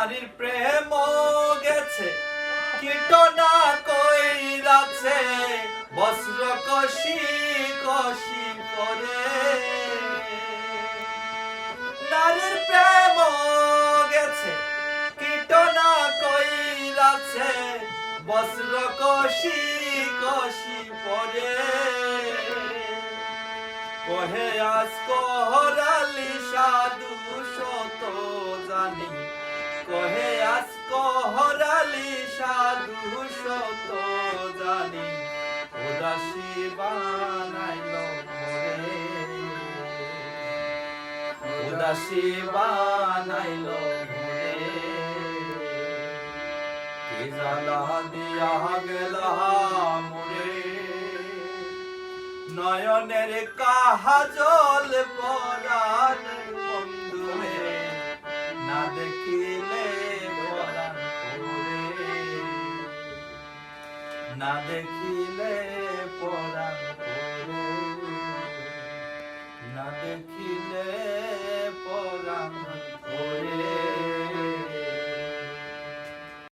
নারীর প্রেম গেছে কীটনা কইরাছে বস্ত্র কষি কষি পরে নারীর প্রেম গেছে কীটনা কইরাছে বস্ত্র কষি কষি পরে কহে আজ কহরালি সাধু শত জানি কহে আজ কহরালি সাধু শত জানি উদাসী বানাইল মোরে উদাসী বানাইল মোরে কি জ্বালা দিয়া গেলা মোরে নয়নের কাজল পরাণ বন্ধুরে না দেখিলে পরাণ পুরে না দেখিলে পরাণ